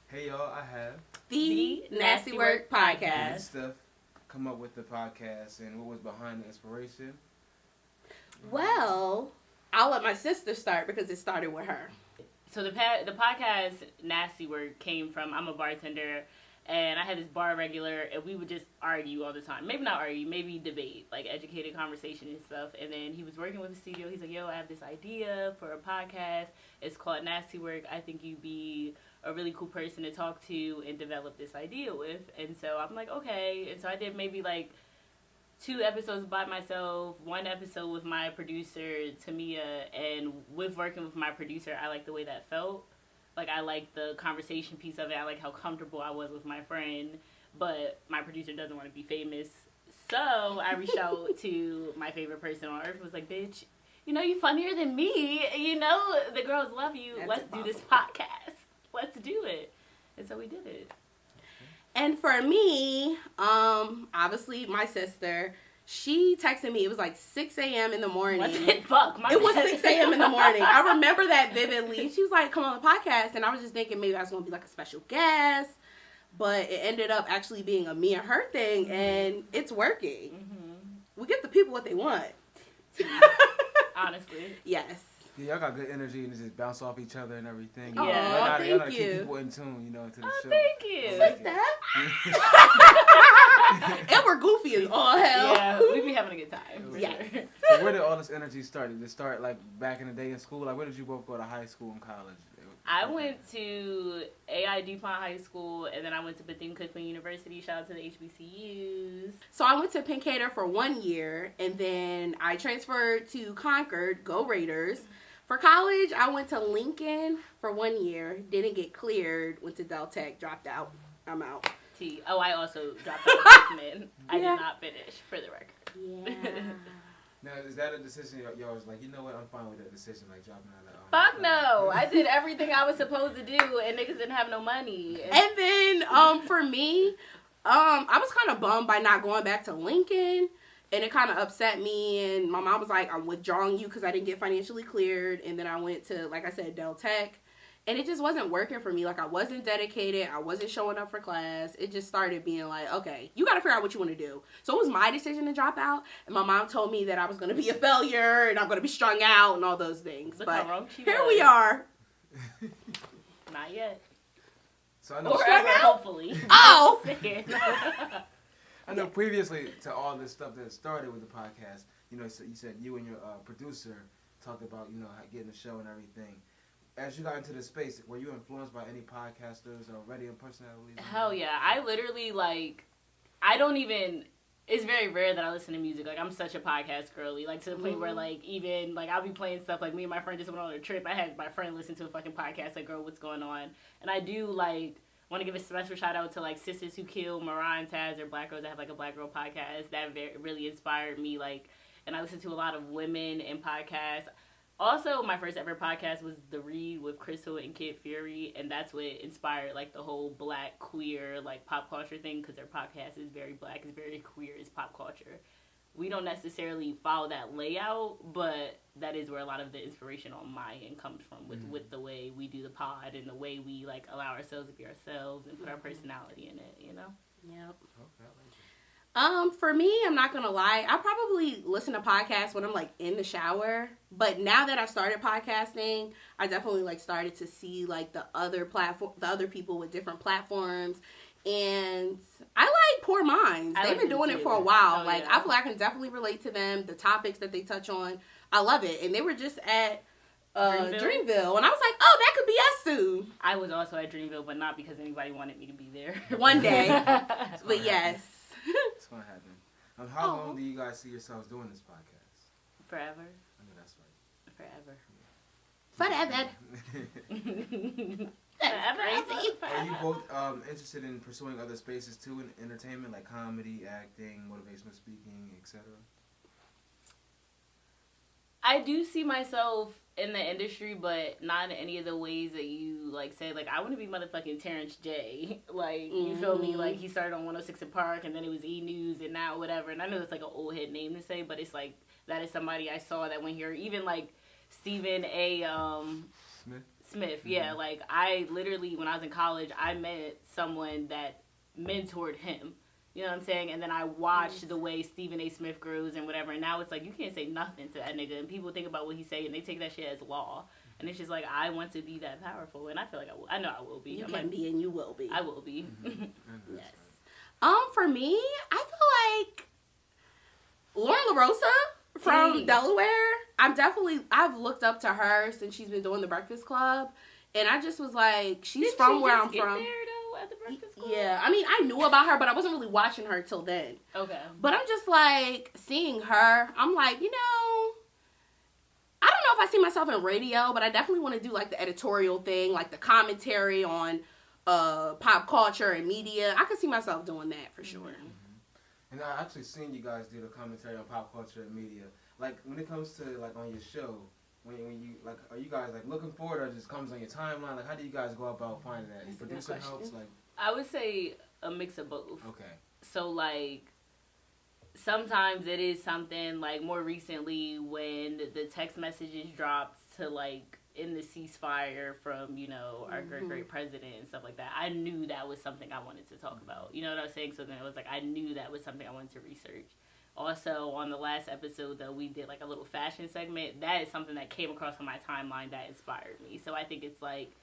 Hey y'all, I have The Nasty Work Podcast. Steph come up with the podcast, and what was behind the inspiration? Well, I'll let my sister start because it started with her. So the podcast Nasty Work came from, I'm a bartender, and I had this bar regular, and we would just argue all the time. Maybe not argue, maybe debate, like educated conversation and stuff. And then he was working with the studio. He's like, yo, I have this idea for a podcast. It's called Nasty Work. I think you'd be a really cool person to talk to and develop this idea with. And so I'm like, okay. And so I did maybe like 2 episodes by myself, 1 episode with my producer, Tamia, and with working with my producer, I like the way that felt. Like, I like the conversation piece of it. I like how comfortable I was with my friend, but my producer doesn't want to be famous. So I reached out to my favorite person on earth, was like, bitch, you know, you funnier than me. You know, the girls love you. Let's do this podcast. Let's do it. And so we did it. And for me, obviously my sister, she texted me. It was like 6 a.m. in the morning. Was it? Fuck, it was 6 a.m. in the morning. I remember that vividly. She was like, come on the podcast. And I was just thinking maybe I was going to be like a special guest. But it ended up actually being a me and her thing. Mm-hmm. And it's working. Mm-hmm. We get the people what they want. Honestly. Yes. Yeah, y'all got good energy and just bounce off each other and everything. Oh, y'all thank gotta you. keep people in tune, you know, into the show. Thank you. Sister. And we're goofy as all hell. Yeah, we be having a good time. Yes. Sure. So where did all this energy start? Did it start like back in the day in school? Like where did you both go to high school and college? I went to AI DuPont High School, and then I went to Bethune-Cookman University. Shout out to the HBCUs. So I went to Pincater for 1 year, and then I transferred to Concord, go Raiders. For college, I went to Lincoln for 1 year, didn't get cleared, went to Del Tech, dropped out. I'm out. Oh, I also dropped out of Hickman. I did not finish, for the record. Yeah. Now, is that a decision y'all was like, you know what, I'm fine with that decision, like dropping out of Fuck no. I did everything I was supposed to do, and niggas didn't have no money. And then, for me, I was kind of bummed by not going back to Lincoln, and it kind of upset me, and my mom was like, I'm withdrawing you because I didn't get financially cleared, and then I went to, like I said, Del Tech, and it just wasn't working for me. Like, I wasn't dedicated, I wasn't showing up for class. It just started being like, okay, you got to figure out what you want to do. So it was my decision to drop out, and my mom told me that I was going to be a failure, and I'm going to be strung out, and all those things. Look but how wrong she here was. we are. Not yet. So I know, Or ever, hopefully. Oh! I know previously to all this stuff that started with the podcast, you know, so you said you and your producer talked about, you know, getting the show and everything. As you got into the space, were you influenced by any podcasters or radio personalities? Hell yeah. I literally, like, I don't even, it's very rare that I listen to music. Like, I'm such a podcast girly. Like, to the point where, like, even, like, I'll be playing stuff. Like, me and my friend just went on a trip. I had my friend listen to a fucking podcast. Like, girl, what's going on? And I do, like, want to give a special shout out to, like, Sisters Who Kill, Mariah and Taz, or Black Girls that have, like, a Black Girl podcast. That really inspired me, like, and I listen to a lot of women in podcasts. Also, my first ever podcast was The Read with Crystal and Kid Fury, and that's what inspired, like, the whole black, queer, like, pop culture thing, because their podcast is very black, it's very queer, it's pop culture. We don't necessarily follow that layout, but that is where a lot of the inspiration on my end comes from, with the way we do the pod and the way we, like, allow ourselves to be ourselves and put our personality in it, you know? Yep. Okay, For me, I'm not gonna lie, I probably listen to podcasts when I'm like in the shower, but now that I started podcasting, I definitely like started to see like the other people with different platforms, and I like Poor Minds. They've been doing it for a while. I feel like I can definitely relate to them, the topics that they touch on. I love it, and they were just at Dreamville, and I was like, oh, that could be us soon. I was also at Dreamville, but not because anybody wanted me to be there. One day. But yes. It's going to happen. How long do you guys see yourselves doing this podcast? Forever. I know that's right. Forever. That's crazy. Are you both interested in pursuing other spaces too in entertainment, like comedy, acting, motivational speaking, etc.? I do see myself in the industry, but not in any of the ways that you, like, say. Like, I want to be motherfucking Terrence J. Like, you feel me? Like, he started on 106 in Park, and then it was E! News, and now whatever. And I know it's, like, an old head name to say, but it's, like, that is somebody I saw that went here. Even, like, Stephen A. Smith, yeah. Like, I literally, when I was in college, I met someone that mentored him. You know what I'm saying? And then I watched the way Stephen A. Smith grows and whatever. And now it's like, you can't say nothing to that nigga. And people think about what he say and they take that shit as law. And it's just like, I want to be that powerful. And I feel like I will. I know I will be. You I'm can like, be and you will be. I will be. Yes. For me, I feel like Lauren LaRosa from Delaware. I've looked up to her since she's been doing the Breakfast Club. And I just was like, she's from where I'm from. At the Breakfast Club? Yeah, I mean, I knew about her, but I wasn't really watching her till then. Okay. But I'm just like, seeing her, I'm like, you know, I don't know if I see myself in radio, but I definitely want to do like the editorial thing, like the commentary on pop culture and media. I could see myself doing that for sure. And I actually seen you guys do the commentary on pop culture and media. Like, when it comes to, like, on your show, when you, like, are you guys, like, looking for it, or it just comes on your timeline? Like, how do you guys go about finding that? Your producer helps? Like, I would say a mix of both. okay. So, like, sometimes it is something, like, more recently when the text messages dropped to, like, in the ceasefire from, you know, our great president and stuff like that. I knew that was something I wanted to talk about. You know what I was saying? So then it was like, I knew that was something I wanted to research. Also, on the last episode, though, we did, like, a little fashion segment. That is something that came across on my timeline that inspired me. So I think it's, like,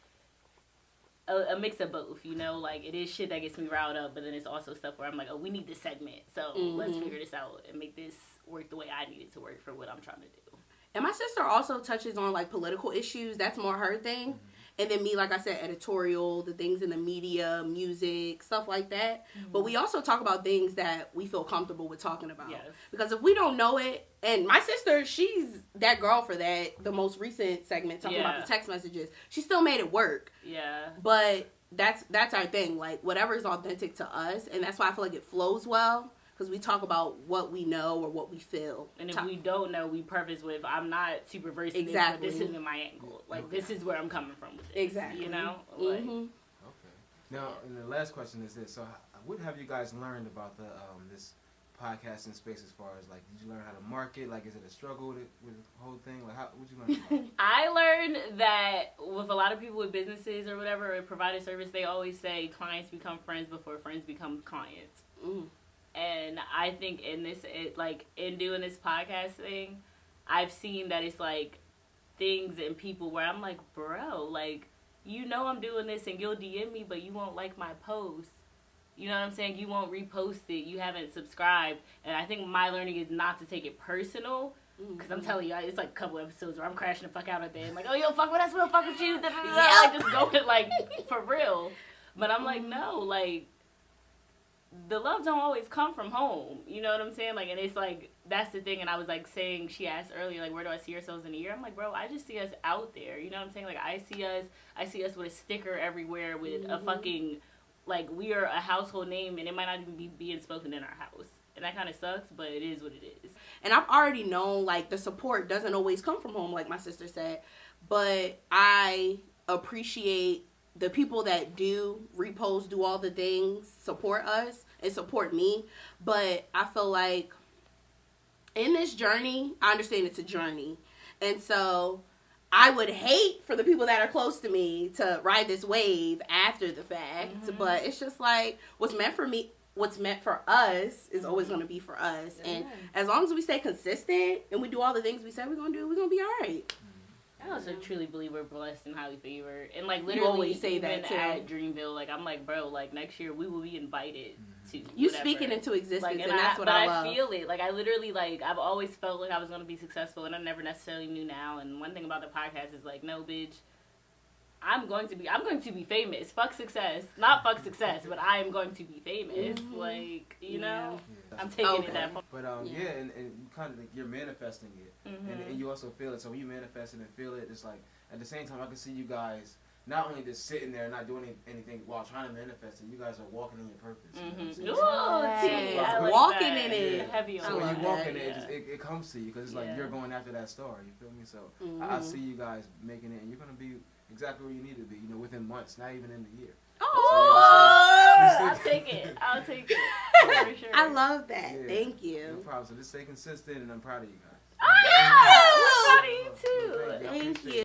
a mix of both, you know? Like, it is shit that gets me riled up, but then it's also stuff where I'm like, oh, we need this segment. So let's figure this out and make this work the way I need it to work for what I'm trying to do. And my sister also touches on, like, political issues. That's more her thing. And then me, like I said, editorial, the things in the media, music, stuff like that. But we also talk about things that we feel comfortable with talking about. Yes. Because if we don't know it, and my sister, she's that girl for that, the most recent segment talking about the text messages. She still made it work. Yeah. But that's our thing. Like, whatever is authentic to us. And that's why I feel like it flows well. Because we talk about what we know or what we feel. And if we don't know, we preface with, I'm not super versed in this, but this isn't my angle. Like, this is where I'm coming from with this. Exactly. You know? Like, Okay. Now, and the last question is this. So, what have you guys learned about the this podcasting space as far as, like, did you learn how to market? Like, is it a struggle with the whole thing? Like, what'd you learn about it? I learned that with a lot of people with businesses or whatever, or provided service, they always say clients become friends before friends become clients. And I think in doing this podcast thing, I've seen that it's like things and people where I'm like, bro, like, you know I'm doing this and you'll DM me, but you won't like my post. You know what I'm saying? You won't repost it. You haven't subscribed. And I think my learning is not to take it personal. Because I'm telling you, it's like a couple episodes where I'm crashing the fuck out at the end. Like, oh, you don't fuck with us, we don't fuck with you. Like, just going, like, for real. But I'm like, no, like, the love don't always come from home. You know what I'm saying? Like, and it's like, that's the thing. And I was like saying, she asked earlier, like, where do I see ourselves in a year? I'm like, bro, I just see us out there. You know what I'm saying? Like, I see us with a sticker everywhere with a fucking, like, we are a household name and it might not even be being spoken in our house. And that kind of sucks, but it is what it is. And I've already known, like, the support doesn't always come from home, like my sister said. But I appreciate the people that do repost, do all the things, support us and support me. But I feel like in this journey, I understand it's a journey. And so I would hate for the people that are close to me to ride this wave after the fact. But it's just like, what's meant for me, what's meant for us is always going to be for us. And as long as we stay consistent and we do all the things we said we're going to do, we're going to be all right. I also truly believe we're blessed and highly favored. And, like, literally, you always say that, too. At Dreamville, like, I'm like, bro, like, next year we will be invited to you whatever. speak it into existence, like, and that's what I love. But I feel it. Like, I literally, like, I've always felt like I was going to be successful, and I never necessarily knew now. And one thing about the podcast is, like, no, bitch, I'm going to be famous. Fuck success. Not fuck success, but I am going to be famous. Like, you know? I'm taking it that far. But, and you kind of, like, you're manifesting it. And you also feel it. So when you manifest it and feel it, it's like, at the same time, I can see you guys not only just sitting there and not doing anything while trying to manifest it, you guys are walking in your purpose. You know what I'm saying? Like walking that. in it. Heavy on so when you walk in yeah. it comes to you because it's like you're going after that star. You feel me? So I see you guys making it, and you're going to be exactly where you need to be, you know, within months, not even in the year. I'll take it. For sure. I love that. Yeah. Thank you. No problem. So just stay consistent, and I'm proud of you guys. Oh, yeah! I'm proud of you, too. Thank you.